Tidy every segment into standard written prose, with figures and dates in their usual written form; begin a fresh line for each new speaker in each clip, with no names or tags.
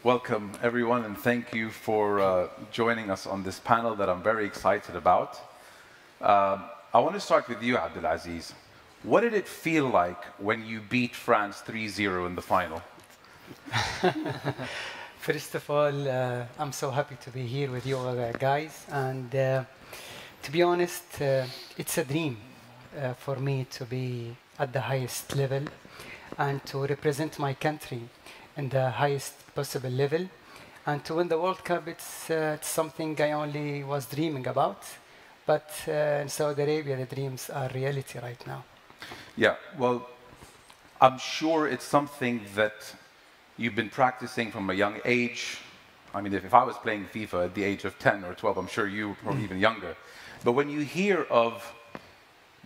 welcome everyone, and thank you for joining us on this panel that I'm very excited about. I want to start with you, Abdulaziz. What did it feel like when you beat France 3-0 in the final?
First of all, I'm so happy to be here with you guys, and to be honest, it's a dream for me to be at the highest level and to represent my country in the highest possible level, and to win the World Cup. It's something I only was dreaming about, but in Saudi Arabia the dreams are reality right now.
Yeah, well, I'm sure it's something that you've been practicing from a young age. I mean, if I was playing FIFA at the age of 10 or 12, I'm sure you were even younger. But when you hear of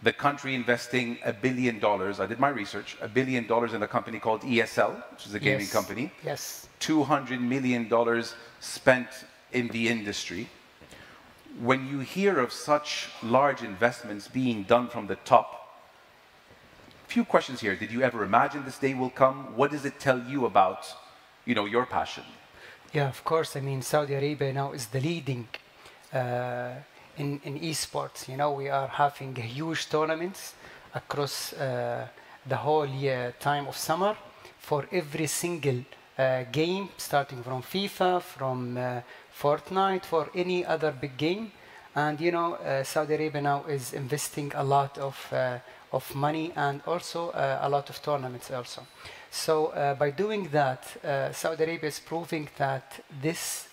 the country investing $1 billion, I did my research, $1 billion in a company called ESL, which is a gaming company.
Yes.
$200 million spent in the industry. When you hear of such large investments being done from the top, few questions here. Did you ever imagine this day will come? What does it tell you about, your passion?
Yeah, of course. I mean, Saudi Arabia now is the leading in esports. We are having huge tournaments across the whole time of summer for every single game, starting from FIFA, from Fortnite, for any other big game. And Saudi Arabia now is investing a lot of money and also a lot of tournaments also. So by doing that, Saudi Arabia is proving that this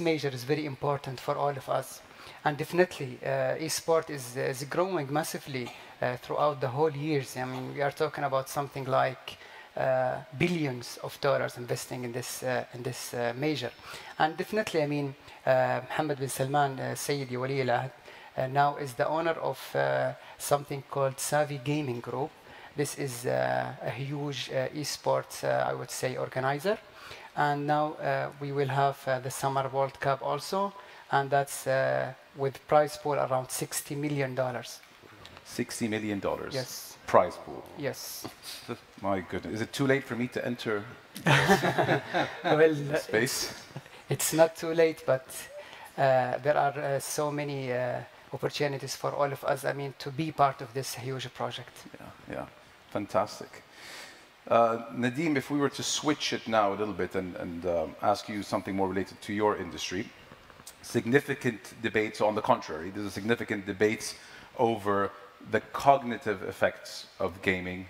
measure is very important for all of us. And definitely, eSport is growing massively throughout the whole years. I mean, we are talking about something like billions of dollars investing in this measure. And definitely, I mean, Mohammed bin Salman, Sayyidi Wali al-Ahd, now is the owner of something called Savvy Gaming Group. This is a huge esports, I would say, organizer. And now we will have the Summer World Cup also, and that's with prize pool around $60 million.
$60 million?
Yes.
Prize pool?
Yes.
My goodness. Is it too late for me to enter
well,
space?
It's not too late, but there are so many opportunities for all of us, I mean, to be part of this huge project.
Yeah. Fantastic. Nadeem, if we were to switch it now a little bit and ask you something more related to your industry, significant debates on the contrary. There's a significant debates over the cognitive effects of gaming,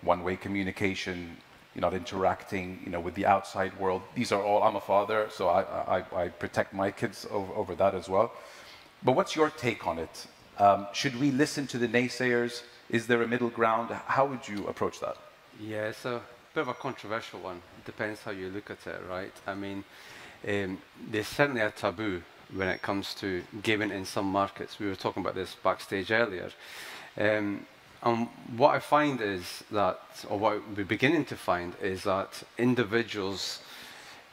one-way communication, you're not interacting, with the outside world. These are all, I'm a father, so I protect my kids over that as well. But what's your take on it? Should we listen to the naysayers? Is there a middle ground? How would you approach that?
Yeah, it's a bit of a controversial one. It depends how you look at it, right? I mean, there's certainly a taboo when it comes to gaming in some markets. We were talking about this backstage earlier. And what I find is that, or what we're beginning to find, is that individuals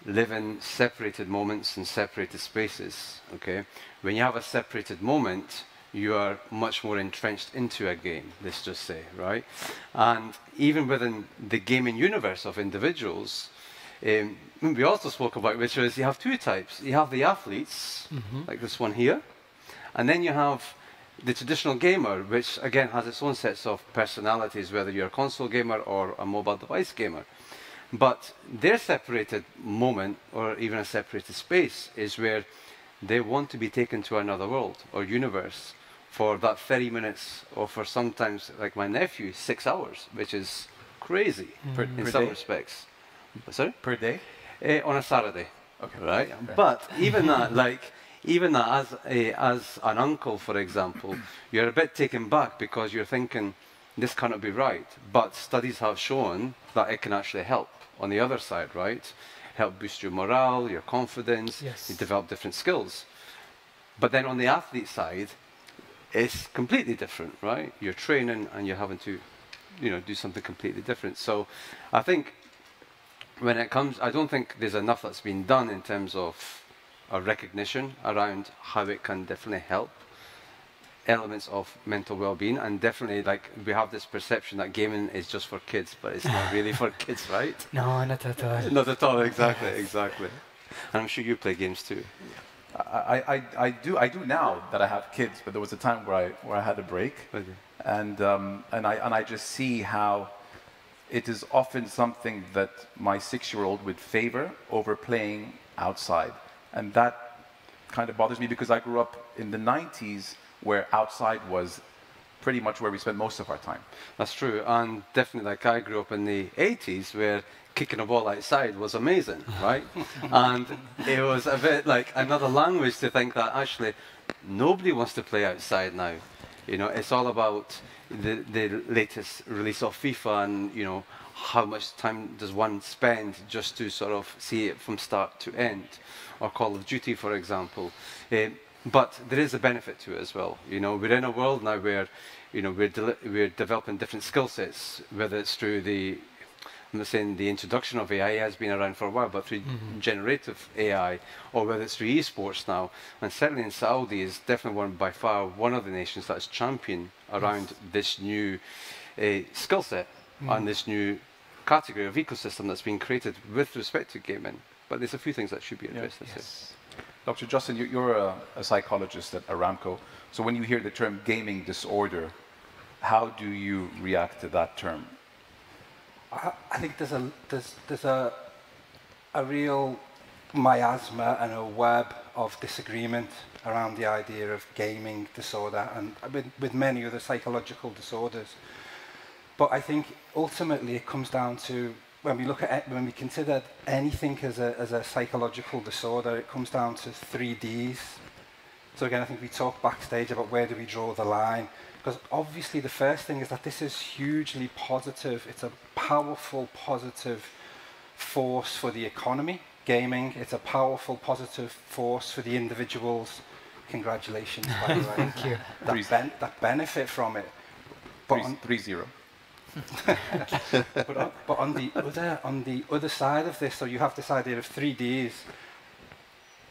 live in separated moments and separated spaces, okay? When you have a separated moment, you are much more entrenched into a game, let's just say, right? And even within the gaming universe of individuals, we also spoke about, which is you have two types. You have the athletes, like this one here, and then you have the traditional gamer, which again has its own sets of personalities, whether you're a console gamer or a mobile device gamer. But their separated moment, or even a separated space, is where they want to be taken to another world or universe for that 30 minutes, or for sometimes, like my nephew, 6 hours, which is crazy in some respects. Sorry?
Per day?
On a Saturday.
Okay.
Right?
Okay.
But even that, even that as an uncle, for example, you're a bit taken back because you're thinking, this cannot be right. But studies have shown that it can actually help on the other side, right? Help boost your morale, your confidence, you develop different skills. But then on the athlete side, it's completely different, right? You're training and you're having to, do something completely different. So I think when it comes, I don't think there's enough that's been done in terms of a recognition around how it can definitely help elements of mental well-being, and definitely, like, we have this perception that gaming is just for kids, but it's not really for kids, right?
No, not at all.
Not at all, exactly, exactly. And I'm sure you play games too.
I do now that I have kids, but there was a time where I had a break, and I just see how it is often something that my 6-year-old would favor over playing outside, and that kind of bothers me because I grew up in the 90s where outside was pretty much where we spent most of our time.
That's true, and definitely, like, I grew up in the 80s where kicking a ball outside was amazing, right? And it was a bit like another language to think that actually nobody wants to play outside now. You know, it's all about the latest release of FIFA and, you know, how much time does one spend just to sort of see it from start to end, or Call of Duty, for example. But there is a benefit to it as well. You know, we're in a world now where, you know, we're developing different skill sets, whether it's through I'm not saying the introduction of AI has been around for a while, but through generative AI, or whether it's through esports now. And certainly in Saudi is definitely by far one of the nations that's champion around this new skill set and this new category of ecosystem that's been created with respect to gaming. But there's a few things that should be addressed.
Yes. Dr. Justin, you're a psychologist at Aramco. So when you hear the term gaming disorder, how do you react to that term?
I think there's a real miasma and a web of disagreement around the idea of gaming disorder, and with many other psychological disorders. But I think ultimately it comes down to when we consider anything as a psychological disorder, it comes down to 3 Ds. So again, I think we talked backstage about where do we draw the line. Because obviously the first thing is that this is hugely positive. It's a powerful, positive force for the economy, gaming. It's a powerful, positive force for the individuals. Congratulations, by the way.
Thank you.
That benefit from it. But
3-0.
but on the other side of this, so you have this idea of 3 Ds.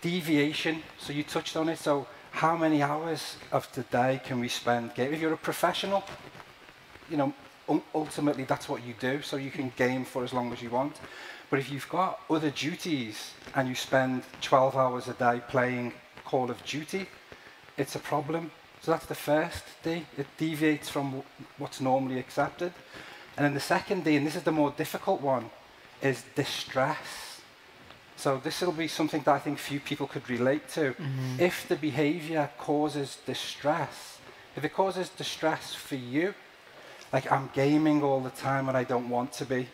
Deviation, so you touched on it. So how many hours of the day can we spend gaming? If you're a professional, you know, ultimately that's what you do, so you can game for as long as you want. But if you've got other duties and you spend 12 hours a day playing Call of Duty, it's a problem. So that's the first D. It deviates from what's normally accepted. And then the second D, and this is the more difficult one, is distress. So this will be something that I think few people could relate to. If the behavior causes distress, if it causes distress for you, like I'm gaming all the time and I don't want to be,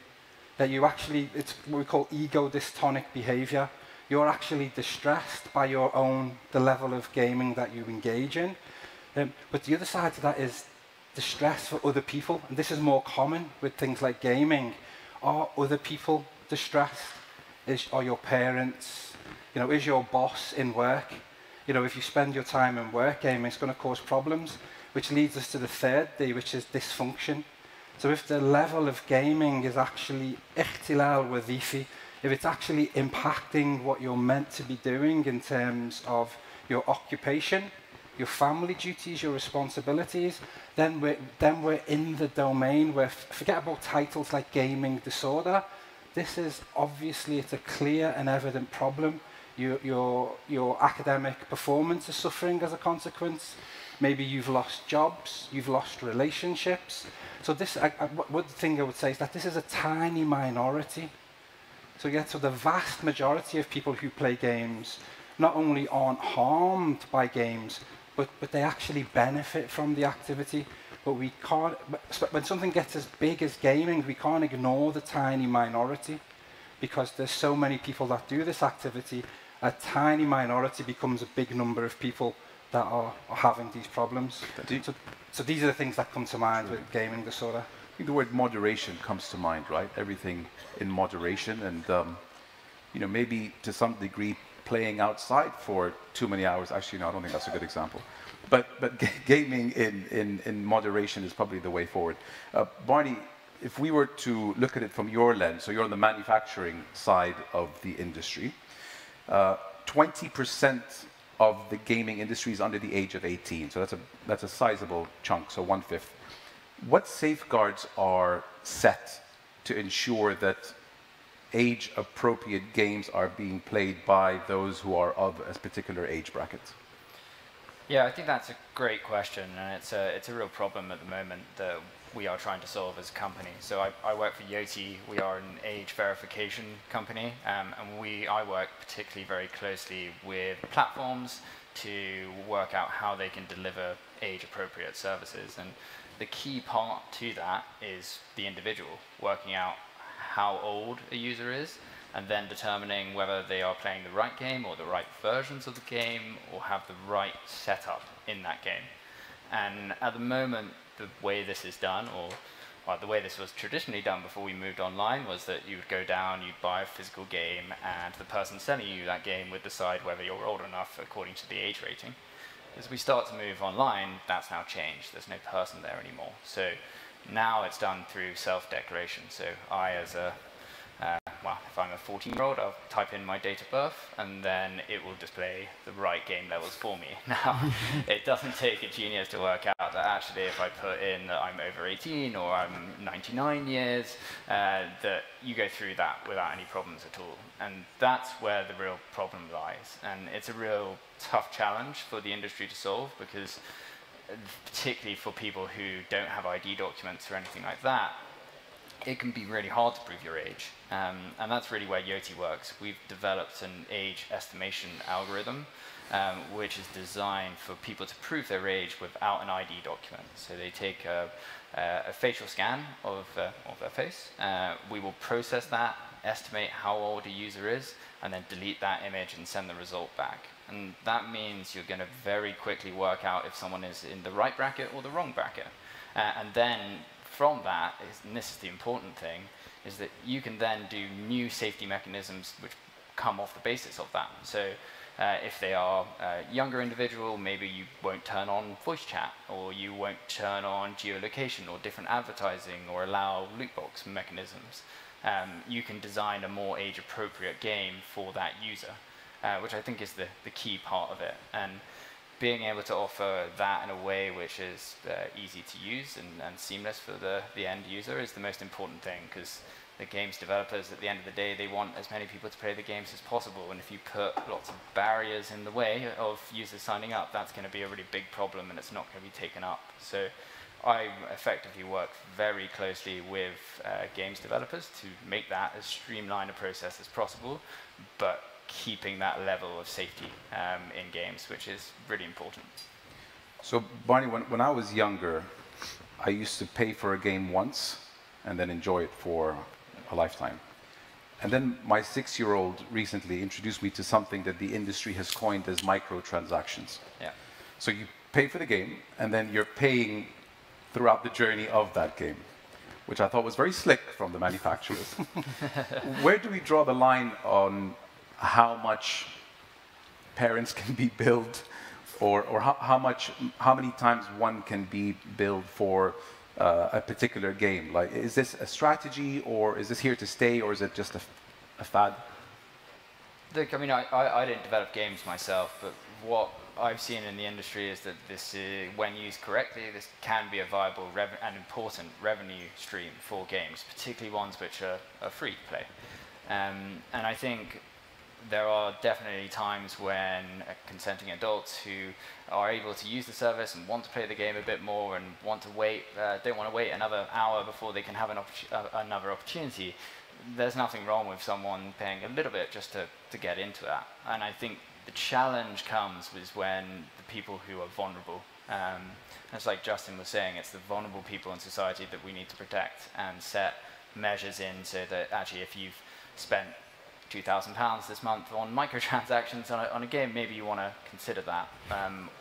that you actually, it's what we call ego dystonic behavior. You're actually distressed by the level of gaming that you engage in. But the other side to that is distress for other people. And this is more common with things like gaming. Are other people distressed? Are your parents, you know, is your boss in work? You know, if you spend your time in work gaming, it's going to cause problems, which leads us to the third D, which is dysfunction. So if the level of gaming is actually ikhtilal wazifi, if it's actually impacting what you're meant to be doing in terms of your occupation, your family duties, your responsibilities, then we're in the domain where, forget about titles like gaming disorder. This is obviously, it's a clear and evident problem. Your academic performance is suffering as a consequence. Maybe you've lost jobs, you've lost relationships. So this, one thing I would say is that this is a tiny minority. So the vast majority of people who play games not only aren't harmed by games, but they actually benefit from the activity. But we can't, when something gets as big as gaming, we can't ignore the tiny minority, because there's so many people that do this activity. A tiny minority becomes a big number of people that are having these problems. So these are the things that come to mind with gaming disorder.
I think the word moderation comes to mind, right? Everything in moderation, and you know, maybe to some degree playing outside for too many hours. Actually, no, I don't think that's a good example. But gaming in moderation is probably the way forward. Barney, if we were to look at it from your lens, so you're on the manufacturing side of the industry, 20% of the gaming industry is under the age of 18. So that's a sizable chunk, so 1/5. What safeguards are set to ensure that age-appropriate games are being played by those who are of a particular age bracket?
Yeah, I think that's a great question, and it's a real problem at the moment that we are trying to solve as a company. So I work for YOTI. We are an age verification company, and I work particularly very closely with platforms to work out how they can deliver age-appropriate services. And the key part to that is the individual, working out how old a user is, and then determining whether they are playing the right game or the right versions of the game or have the right setup in that game. And at the moment, the way this is done, or the way this was traditionally done before we moved online, was that you would go down, you'd buy a physical game, and the person selling you that game would decide whether you're old enough according to the age rating. As we start to move online, that's now changed. There's no person there anymore. So now it's done through self-declaration. So I, as a if I'm a 14-year-old, I'll type in my date of birth, and then it will display the right game levels for me. Now, it doesn't take a genius to work out that actually if I put in that I'm over 18 or I'm 99 years, that you go through that without any problems at all. And that's where the real problem lies. And it's a real tough challenge for the industry to solve, because particularly for people who don't have ID documents or anything like that, it can be really hard to prove your age. And that's really where YOTI works. We've developed an age estimation algorithm, which is designed for people to prove their age without an ID document. So they take a facial scan of their face. We will process that, estimate how old a user is, and then delete that image and send the result back. And that means you're going to very quickly work out if someone is in the right bracket or the wrong bracket. And then from that, and this is the important thing, is that you can then do new safety mechanisms which come off the basis of that. So if they are a younger individual, maybe you won't turn on voice chat, or you won't turn on geolocation or different advertising, or allow loot box mechanisms. You can design a more age-appropriate game for that user, which I think is the key part of it. And being able to offer that in a way which is easy to use and seamless for the end user is the most important thing, because the games developers, at the end of the day, they want as many people to play the games as possible, and if you put lots of barriers in the way of users signing up, that's going to be a really big problem, and it's not going to be taken up. So I effectively work very closely with games developers to make that as streamlined a process as possible, but keeping that level of safety in games, which is really important.
So Barney, when I was younger, I used to pay for a game once and then enjoy it for a lifetime. And then my 6-year-old recently introduced me to something that the industry has coined as microtransactions.
Yeah.
So you pay for the game, and then you're paying throughout the journey of that game, which I thought was very slick from the manufacturers. Where do we draw the line on how much parents can be billed, or how many times one can be billed for a particular game? Like, is this a strategy, or is this here to stay, or is it just a fad?
Look, I mean, I didn't develop games myself, but what I've seen in the industry is that this, when used correctly, this can be a viable and important revenue stream for games, particularly ones which are free to play. And I think there are definitely times when consenting adults who are able to use the service and want to play the game a bit more and want to wait, don't want to wait another hour before they can have another opportunity. There's nothing wrong with someone paying a little bit just to get into that. And I think the challenge comes with when the people who are vulnerable, it's like Justin was saying, it's the vulnerable people in society that we need to protect and set measures in so that actually if you've spent £2,000 this month on microtransactions on a game, maybe you want to consider that.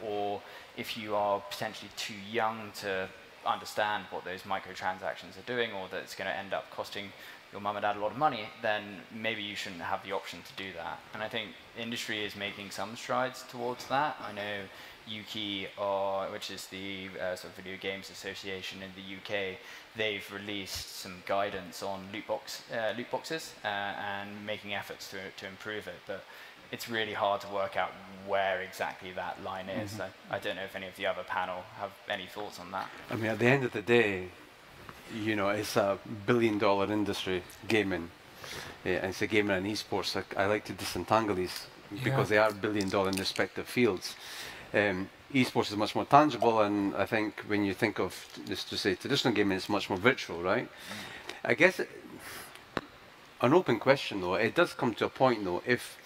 Or if you are potentially too young to understand what those microtransactions are doing, or that it's going to end up costing your mum and dad a lot of money, then maybe you shouldn't have the option to do that. And I think industry is making some strides towards that. I know YOTI, which is the sort of Video Games Association in the UK, they've released some guidance on loot boxes and making efforts to improve it. But it's really hard to work out where exactly that line is. I don't know if any of the other panel have any thoughts on that.
I mean, at the end of the day, you know, it's a billion-dollar industry, gaming. Yeah, and it's a gaming and esports. I like to disentangle these because they are billion-dollar in respective fields. Esports is much more tangible, and I think when you think of, just to say, traditional gaming, it's much more virtual, right? I guess an open question, though, it does come to a point, though, if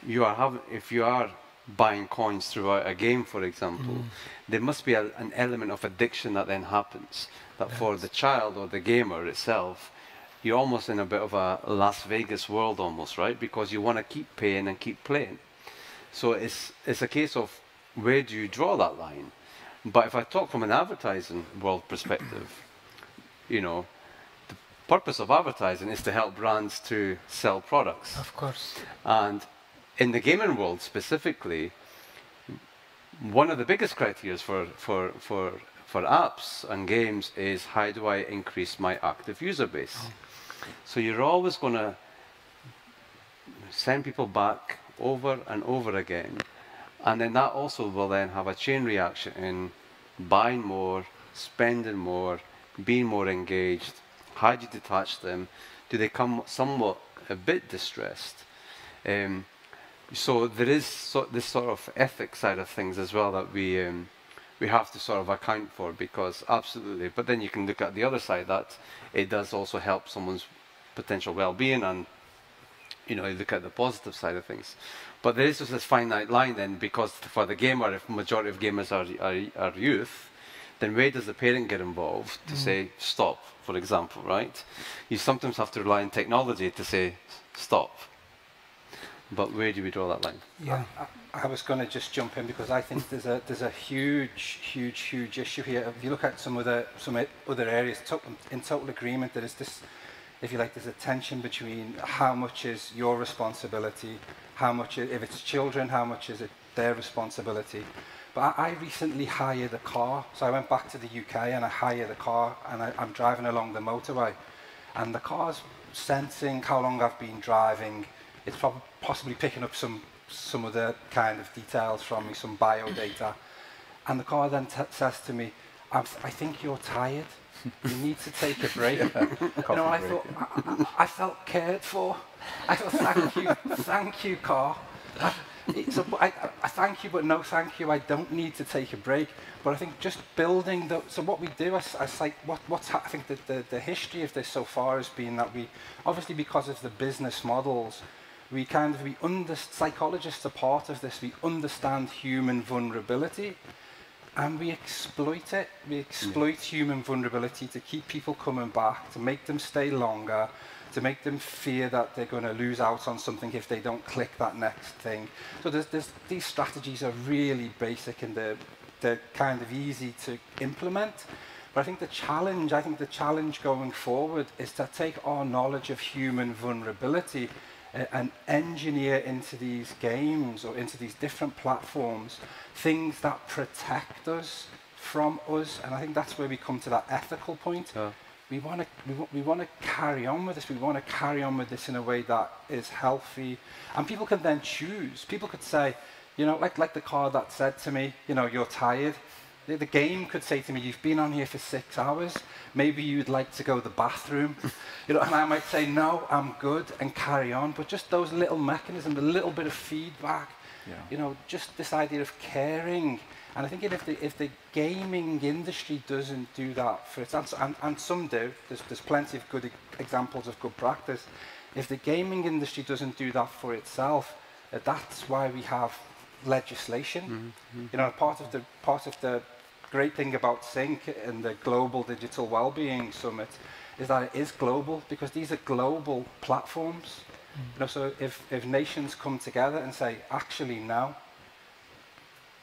you are buying coins throughout a game, for example, there must be an element of addiction that then happens. That for the child or the gamer itself, you're almost in a bit of a Las Vegas world almost, right? Because you want to keep paying and keep playing. So it's a case of where do you draw that line? But if I talk from an advertising world perspective, you know, the purpose of advertising is to help brands to sell products.
Of course.
And in the gaming world specifically, one of the biggest criteria for apps and games is how do I increase my active user base? So you're always going to send people back over and over again, and then that also will then have a chain reaction in buying more, spending more, being more engaged. How do you detach them? Do they come somewhat a bit distressed? So there is this sort of ethics side of things as well that we have to sort of account for, because absolutely, but then you can look at the other side, that it does also help someone's potential well-being, and you know, you look at the positive side of things. But there is just this finite line then, because for the gamer, if majority of gamers are youth, then where does the parent get involved to say stop, for example, right? You sometimes have to rely on technology to say stop. But where do we draw that line?
Yeah, I was going to just jump in because I think there's a huge issue here. If you look at some other areas, in total agreement, there is this, if you like, there's a tension between how much is your responsibility, how much, if it's children, how much is it their responsibility. But I recently hired a car, so I went back to the UK and I hired a car, and I'm driving along the motorway, and the car's sensing how long I've been driving. It's possibly picking up some of the kind of details from me, some bio data. And the car then says to me, I think you're tired. You need to take a break. You know, I thought, I felt cared for. I thought, thank you, car. I thank you, but no thank you. I don't need to take a break. But I think just building so what we do, I think that the history of this so far has been that we, obviously because of the business models, psychologists are part of this. We understand human vulnerability, and we exploit it. We exploit human vulnerability to keep people coming back, to make them stay longer, to make them fear that they're going to lose out on something if they don't click that next thing. So these strategies are really basic, and they're kind of easy to implement. But I think the challenge going forward is to take our knowledge of human vulnerability and engineer into these games or into these different platforms things that protect us from us. And I think that's where we come to that ethical point. We want to carry on with this. We want to carry on with this in a way that is healthy, and people can then choose. People could say, you know, like the car that said to me, you know, you're tired. The game could say to me, you've been on here for 6 hours. Maybe you'd like to go to the bathroom. You know, and I might say, no, I'm good, and carry on. But just those little mechanisms, a little bit of feedback, you know, just this idea of caring. And I think if the gaming industry doesn't do that for itself, and some do, there's plenty of good examples of good practice. If the gaming industry doesn't do that for itself, that's why we have legislation. You know, part of the great thing about Sync and the Global Digital Wellbeing Summit is that it is global, because these are global platforms. You know, so if nations come together and say, actually no,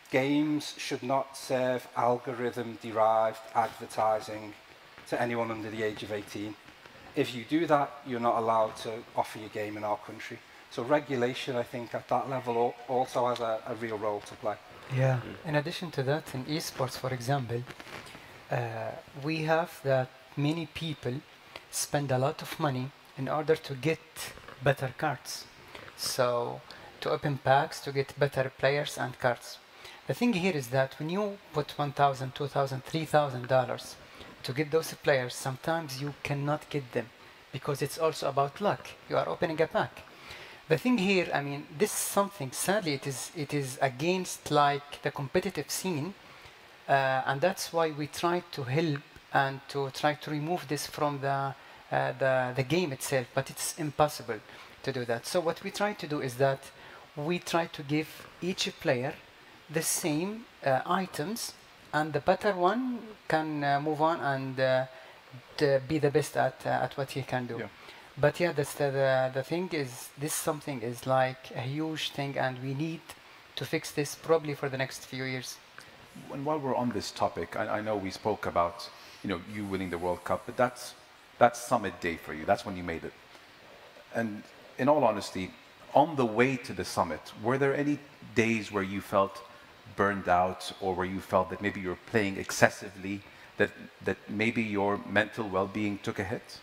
games should not serve algorithm-derived advertising to anyone under the age of 18. if you do that, you're not allowed to offer your game in our country. So regulation, I think, at that level also has a real role to play.
Yeah. In addition to that, in esports, for example, we have that many people spend a lot of money in order to get better cards. So to open packs to get better players and cards. The thing here is that when you put $1,000, $2,000, $3,000 to get those players, sometimes you cannot get them because it's also about luck. You are opening a pack. The thing here, I mean, this is something, sadly, it is against like the competitive scene, and that's why we try to help and to try to remove this from the game itself, but it's impossible to do that. So what we try to do is that we try to give each player the same items, and the better one can move on and be the best at what he can do. Yeah. But yeah, that's the thing is, this something is like a huge thing, and we need to fix this probably for the next few years.
And while we're on this topic, I know we spoke about, you know, you winning the World Cup, but that's summit day for you. That's when you made it. And in all honesty, on the way to the summit, were there any days where you felt burned out, or where you felt that maybe you were playing excessively, that maybe your mental well-being took a hit?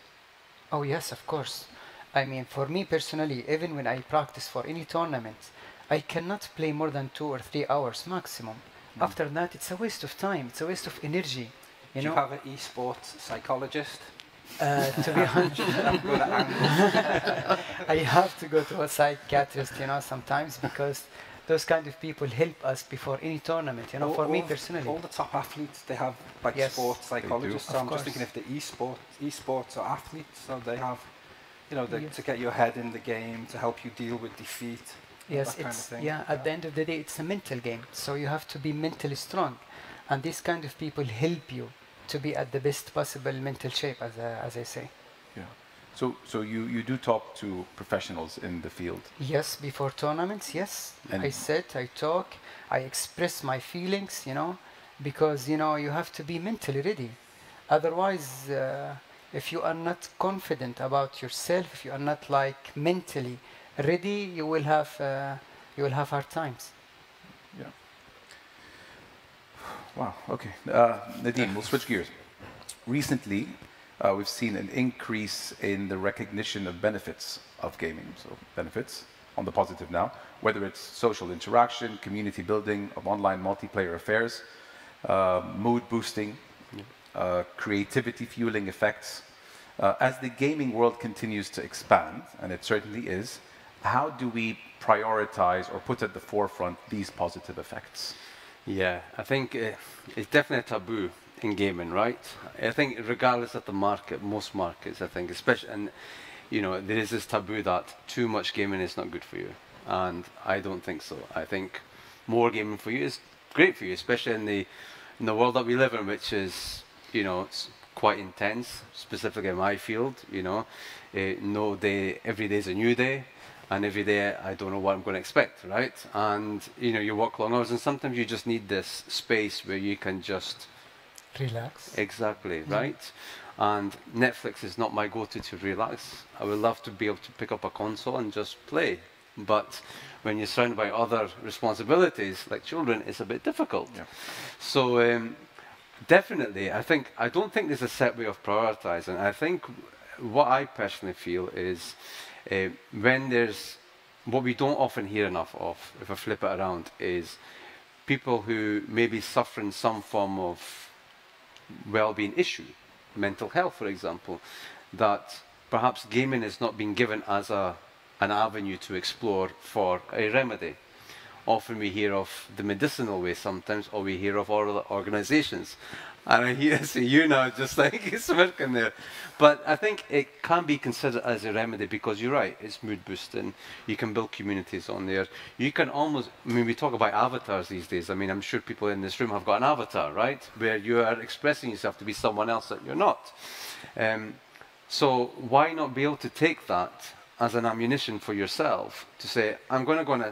Oh yes, of course. I mean, for me personally, even when I practice for any tournament, I cannot play more than 2 or 3 hours maximum. After that, it's a waste of time. It's a waste of energy.
Do you have an esports psychologist?
To be honest,
I'm good at angles.
I have to go to a psychiatrist, you know, sometimes, because those kind of people help us before any tournament, you know, for me personally.
All the top athletes, they have like sports psychologists. So I'm just thinking if the esports are athletes, so they have, you know, to get your head in the game, to help you deal with defeat.
Yes,
that kind of thing.
Yeah, at the end of the day, it's a mental game. So you have to be mentally strong. And these kind of people help you to be at the best possible mental shape, as I say.
Yeah. So you do talk to professionals in the field?
Yes, before tournaments, yes. And I sit, I talk, I express my feelings, you know, because, you know, you have to be mentally ready. Otherwise, if you are not confident about yourself, if you are not like mentally ready, you will have hard times.
Yeah. Wow. Okay. Nadeem, we'll switch gears. Recently, we've seen an increase in the recognition of benefits of gaming, so benefits on the positive now, whether it's social interaction, community building, of online multiplayer affairs, mood boosting, creativity fueling effects. As the gaming world continues to expand, and it certainly is, how do we prioritize or put at the forefront these positive effects?
Yeah, I think it's definitely a taboo in gaming, right? I think regardless of the market, most markets, I think, especially, and you know, there is this taboo that too much gaming is not good for you, and I don't think so. I think more gaming for you is great for you, especially in the world that we live in, which is, you know, it's quite intense, specifically in my field. You know, no day, every day is a new day. And every day I don't know what I'm going to expect, right? And you know, you work long hours, and sometimes you just need this space where you can just
relax.
Exactly, right? And Netflix is not my go-to to relax. I would love to be able to pick up a console and just play, but when you're surrounded by other responsibilities like children, it's a bit difficult. Yeah. So definitely, I don't think there's a set way of prioritizing. I think what I personally feel is, when there's, what we don't often hear enough of, if I flip it around, is people who may be suffering some form of well-being issue, mental health, for example, that perhaps gaming is not being given as an avenue to explore for a remedy. Often we hear of the medicinal way sometimes, or we hear of other organizations. And I see you now just like smirking there. But I think it can be considered as a remedy because you're right, it's mood boosting. You can build communities on there. You can almost, I mean, we talk about avatars these days. I mean, I'm sure people in this room have got an avatar, right? Where you are expressing yourself to be someone else that you're not. So why not be able to take that as an ammunition for yourself to say, I'm going to go in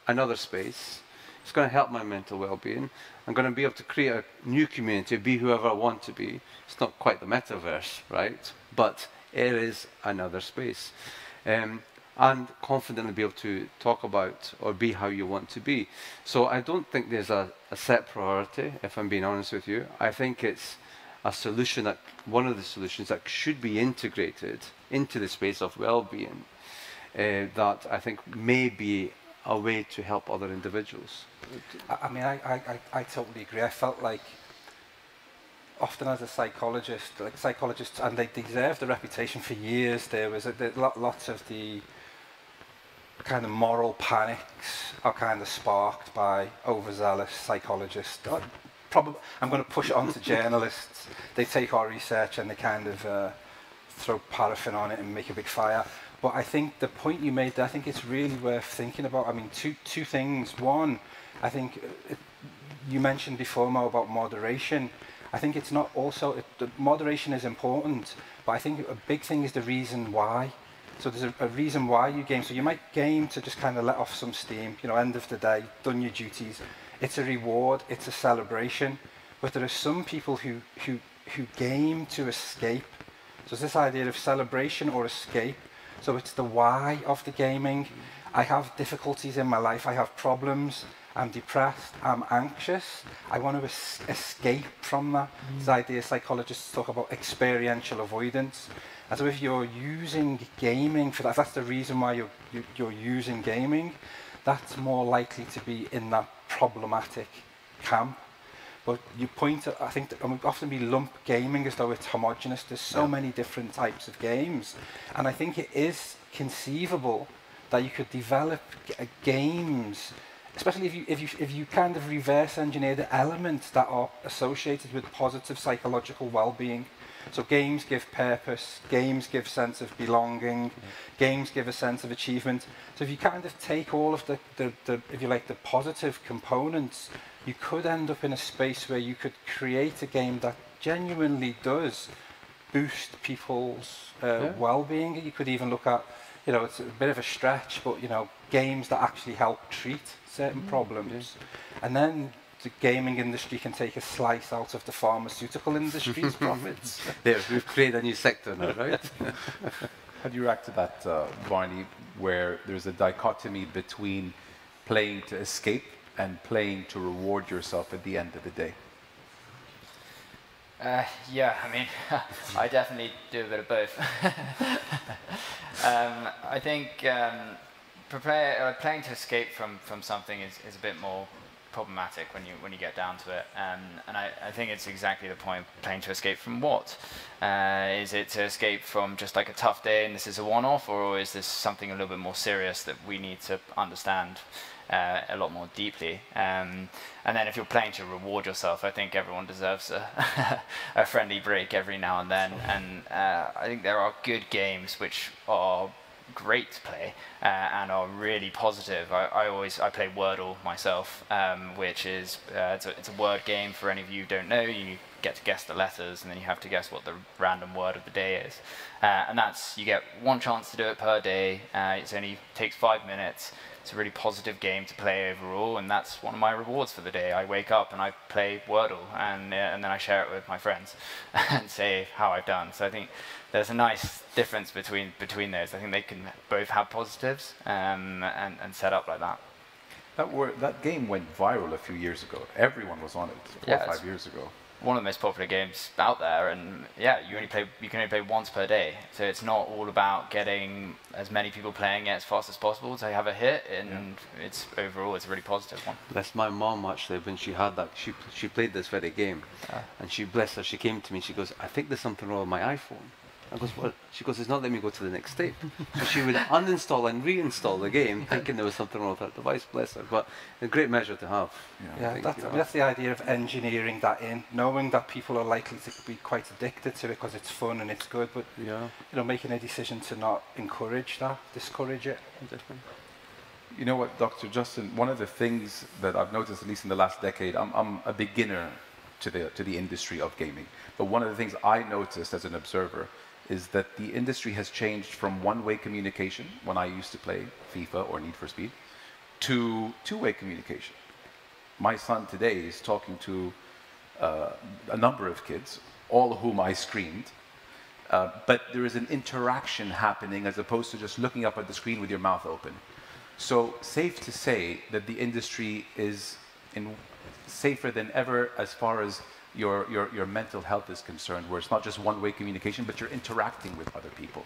another space. It's going to help my mental well-being. I'm going to be able to create a new community, be whoever I want to be. It's not quite the metaverse, right? But it is another space. And confidently be able to talk about or be how you want to be. So I don't think there's a set priority, if I'm being honest with you. I think it's a solution that, one of the solutions that should be integrated into the space of well-being, that I think may be a way to help other individuals.
I mean, I totally agree. I felt like often as a psychologist, like psychologists, and they deserved a reputation for years, there was lots of the kind of moral panics are kind of sparked by overzealous psychologists. Probably, I'm going to push it onto journalists. They take our research and they kind of throw paraffin on it and make a big fire. But I think the point you made there, I think it's really worth thinking about. I mean, two things. One, I think you mentioned before, Mo, about moderation. I think it's not also, the moderation is important, but I think a big thing is the reason why. So there's a reason why you game. So you might game to just kind of let off some steam, you know, end of the day, done your duties. It's a reward, it's a celebration. But there are some people who game to escape. So it's this idea of celebration or escape. So it's the why of the gaming. I have difficulties in my life, I have problems, I'm depressed, I'm anxious, I want to escape from that. This idea psychologists talk about experiential avoidance. And so if you're using gaming for that, if that's the reason why you're using gaming, that's more likely to be in that problematic camp. But you point at, I think, often we lump gaming as though it's homogenous. There's so many different types of games. And I think it is conceivable that you could develop games, especially if you kind of reverse engineer the elements that are associated with positive psychological well-being. So games give purpose, games give sense of belonging, games give a sense of achievement. So if you kind of take all of the if you like, the positive components, you could end up in a space where you could create a game that genuinely does boost people's well-being. You could even look at, you know, it's a bit of a stretch, but, you know, games that actually help treat certain problems. And then the gaming industry can take a slice out of the pharmaceutical industry's profits.
There, we've created a new sector now, right?
How do you react to that, Barney, where there's a dichotomy between playing to escape and playing to reward yourself at the end of the day?
Yeah, I mean, I definitely do a bit of both. I think playing to escape from something is a bit more problematic when you get down to it, and I think it's exactly the point. Playing to escape from what? Is it to escape from just like a tough day and this is a one-off, or is this something a little bit more serious that we need to understand a lot more deeply? And then if you're playing to reward yourself, I think everyone deserves a friendly break every now and then, and I think there are good games which are great to play and are really positive. I play Wordle myself, which is it's a word game. For any of you who don't know, you get to guess the letters and then you have to guess what the random word of the day is, and you get one chance to do it per day. It only takes 5 minutes. It's a really positive game to play overall, and that's one of my rewards for the day. I wake up and I play Wordle, and then I share it with my friends and say how I've done. So I think there's a nice difference between those. I think they can both have positives and set up like that.
That game went viral a few years ago. Everyone was on it 4 or 5 years ago.
One of the most popular games out there, and yeah, you can only play once per day. So it's not all about getting as many people playing it as fast as possible to have a hit, and it's overall it's a really positive one.
That's my mom actually. When she had that, she played this very game, and she, bless her, she came to me. She goes, "I think there's something wrong with my iPhone." I goes, "What?" She goes, "It's not letting me go to the next step." So she would uninstall and reinstall the game, thinking there was something wrong with her device, bless her. But a great measure to have.
Yeah, that's the idea of engineering that in, knowing that people are likely to be quite addicted to it because it's fun and it's good, but you know, making a decision to not encourage that, discourage it.
You know what, Dr. Justin, one of the things that I've noticed, at least in the last decade, I'm a beginner to the industry of gaming, but one of the things I noticed as an observer is that the industry has changed from one-way communication, when I used to play FIFA or Need for Speed, to two-way communication. My son today is talking to a number of kids, all of whom I screened, but there is an interaction happening as opposed to just looking up at the screen with your mouth open. So safe to say that the industry is safer than ever as far as your mental health is concerned, where it's not just one-way communication, but you're interacting with other people.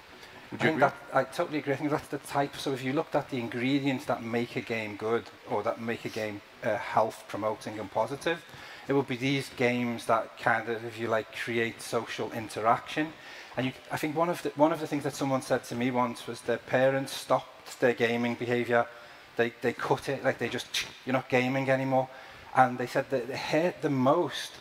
Would you agree?
I totally agree. I think that's the type. So if you looked at the ingredients that make a game good, or that make a game health promoting and positive, it would be these games that kind of, if you like, create social interaction. And I think one of the things that someone said to me once was their parents stopped their gaming behaviour. They cut it, like they just, you're not gaming anymore. And they said that it hurt the most,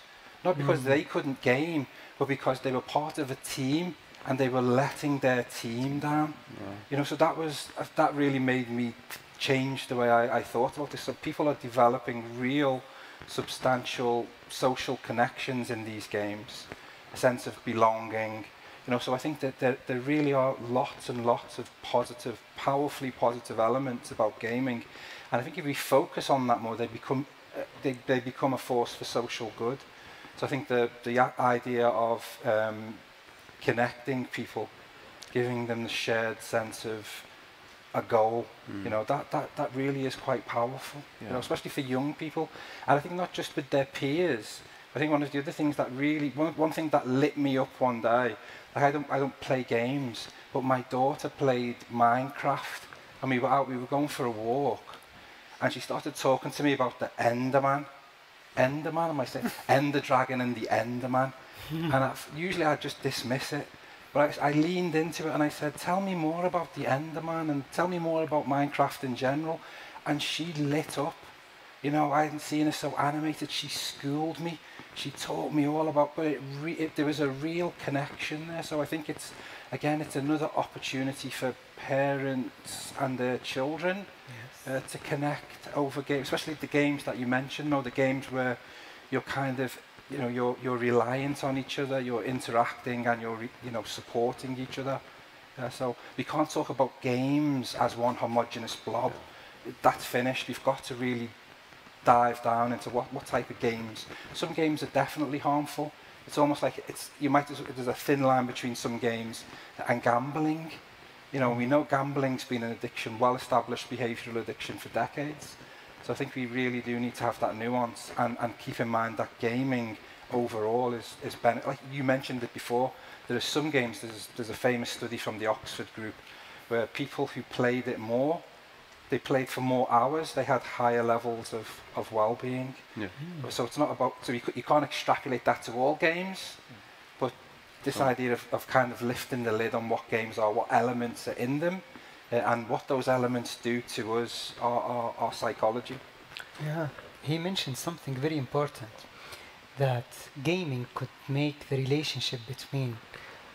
not because they couldn't game, but because they were part of a team and they were letting their team down. Yeah. You know, so that really made me change the way I thought about this. So people are developing real, substantial social connections in these games, a sense of belonging. You know, so I think that there really are lots and lots of positive, powerfully positive elements about gaming. And I think if we focus on that more, they become a force for social good. So I think the idea of connecting people, giving them the shared sense of a goal, you know, that really is quite powerful, you know, especially for young people. And I think not just with their peers. I think one of the other things that really, one thing that lit me up one day, like I don't play games, but my daughter played Minecraft, and we were going for a walk, and she started talking to me about the Enderman, and I said, Ender Dragon and the Enderman. And usually I just dismiss it, but I leaned into it and I said, tell me more about the Enderman and tell me more about Minecraft in general. And she lit up. You know, I hadn't seen her so animated. She schooled me. She taught me all about, but there was a real connection there. So I think it's another opportunity for parents and their children to connect over games, especially the games that you mentioned, the games where you're kind of, you know, you're reliant on each other, you're interacting and you're supporting each other. So we can't talk about games as one homogenous blob. That's finished. We've got to really dive down into what type of games. Some games are definitely harmful. It's almost like there's a thin line between some games and gambling. You know, we know gambling's been an addiction, well-established behavioural addiction for decades. So I think we really do need to have that nuance and keep in mind that gaming overall is like you mentioned it before. There are some games, there's a famous study from the Oxford group where people who played it more, they played for more hours, they had higher levels of well-being. Yeah. So it's not about, so you can't extrapolate that to all games, but this idea of kind of lifting the lid on what games are, what elements are in them, and what those elements do to us, our psychology.
Yeah, he mentioned something very important, that gaming could make the relationship between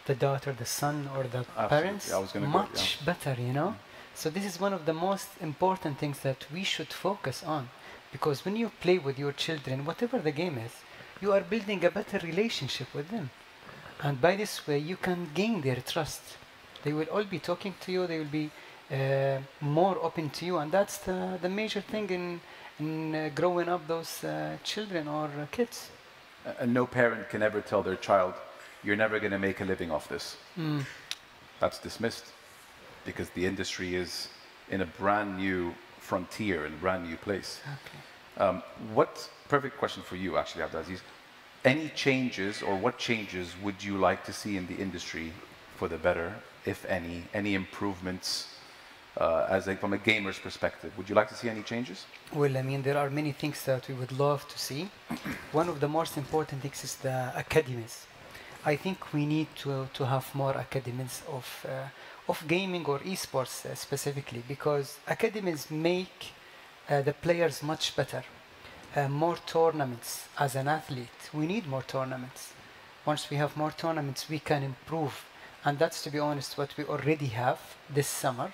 the daughter, the son, or the parents much better, you know? So this is one of the most important things that we should focus on, because when you play with your children, whatever the game is, you are building a better relationship with them. And by this way, you can gain their trust. They will all be talking to you, they will be more open to you, and that's the major thing in growing up those children or kids.
And no parent can ever tell their child, you're never going to make a living off this. That's dismissed, because the industry is in a brand new frontier, in a brand new place. Okay. Perfect question for you, actually, Abdulaziz. Any changes, or what changes would you like to see in the industry for the better, if any? Any improvements from a gamer's perspective? Would you like to see any changes?
Well, I mean, there are many things that we would love to see. One of the most important things is the academies. I think we need to have more academies of gaming or esports specifically, because academies make the players much better. More tournaments as an athlete. We need more tournaments. Once we have more tournaments, we can improve. And that's, to be honest, what we already have this summer.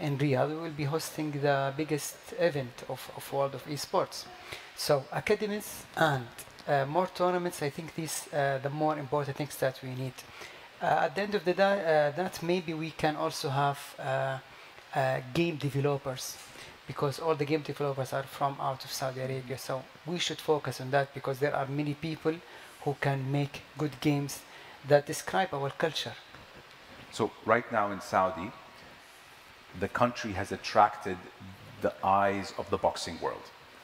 In Riyadh, we will be hosting the biggest event of World of Esports. So academies and more tournaments, I think these are the more important things that we need. At the end of the day, that maybe we can also have game developers, because all the game developers are from out of Saudi Arabia. So we should focus on that, because there are many people who can make good games that describe our culture.
So right now in Saudi, the country has attracted the eyes of the boxing world.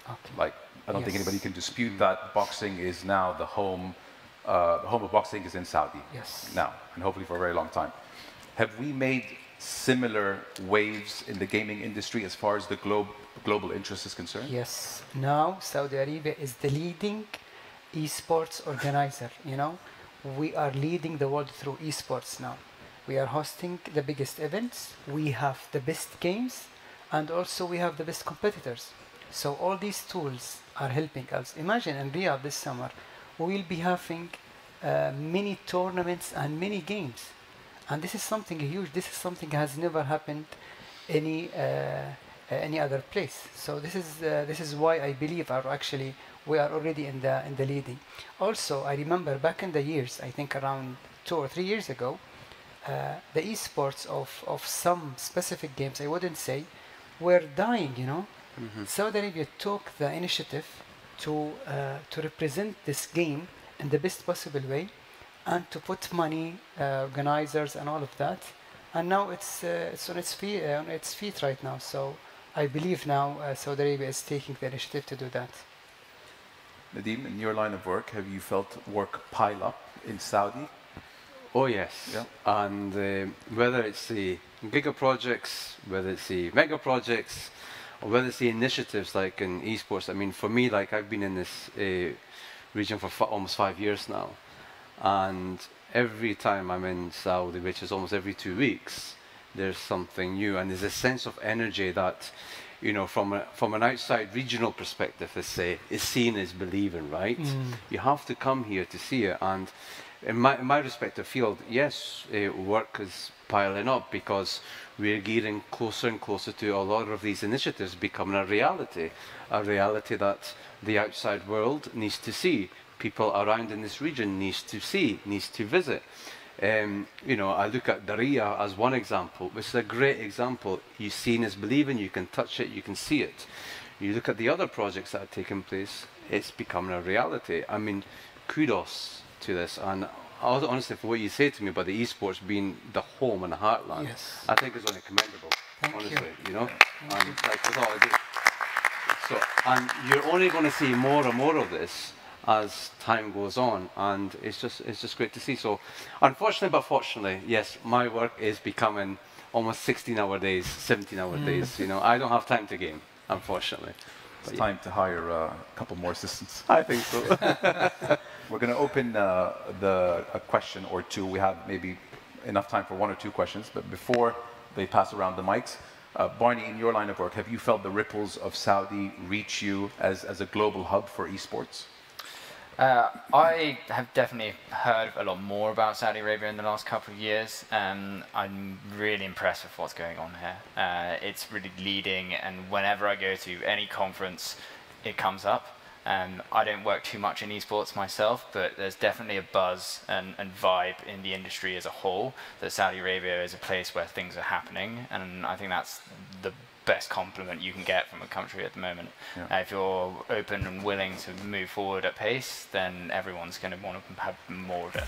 Okay.
Like, I don't think anybody can dispute that boxing is now the home of boxing is in Saudi.
Yes.
Now, and hopefully for a very long time. Have we made similar waves in the gaming industry as far as the global interest is concerned?
Yes. Now Saudi Arabia is the leading esports organizer. You know, we are leading the world through esports now. We are hosting the biggest events. We have the best games, and also we have the best competitors. So all these tools are helping us. Imagine in Riyadh this summer, we will be having many tournaments and many games. And this is something huge. This is something has never happened any other place. So this is why I believe we are already in the leading. Also, I remember back in the years, I think around 2 or 3 years ago, the esports of some specific games, I wouldn't say, were dying. You know, Saudi Arabia took the initiative to represent this game in the best possible way, and to put money, organizers, and all of that. And now it's on its feet right now. So I believe now Saudi Arabia is taking the initiative to do that.
Nadeem, in your line of work, have you felt work pile up in Saudi?
Oh yes,
Yeah.
And whether it's the giga projects, whether it's the mega projects, or whether it's the initiatives like in esports. I mean, for me, like I've been in this region for almost 5 years now, and every time I'm in Saudi, which is almost every 2 weeks, there's something new, and there's a sense of energy that, you know, from an outside regional perspective, let's say, is seen as believing, right? You have to come here to see it, and in my respective field, yes, work is piling up because we're getting closer and closer to a lot of these initiatives becoming a reality that the outside world needs to see. People around in this region needs to see, needs to visit. You know, I look at Daria as one example, which is a great example. You've seen is believing, you can touch it, you can see it. You look at the other projects that have taken place, it's becoming a reality. I mean, kudos to this. And honestly, for what you say to me about the esports being the home and the heartland,
Yes.
I think it's only commendable, honestly, you know. And like with all of this, so, and you're only going to see more and more of this as time goes on, and it's just great to see. So, unfortunately, but fortunately, yes, my work is becoming almost 16-hour days, 17-hour days. You know, I don't have time to game, unfortunately.
It's time to hire a couple more assistants.
I think so.
We're going to open a question or two. We have maybe enough time for 1 or 2 questions, but before they pass around the mics, Barney, in your line of work, have you felt the ripples of Saudi reach you as a global hub for esports?
I have definitely heard a lot more about Saudi Arabia in the last couple of years. I'm really impressed with what's going on here. It's really leading, and whenever I go to any conference, it comes up. I don't work too much in esports myself, but there's definitely a buzz and vibe in the industry as a whole that Saudi Arabia is a place where things are happening, and I think that's the best compliment you can get from a country at the moment.
Yeah.
If you're open and willing to move forward at pace, then everyone's going to want to have more of it.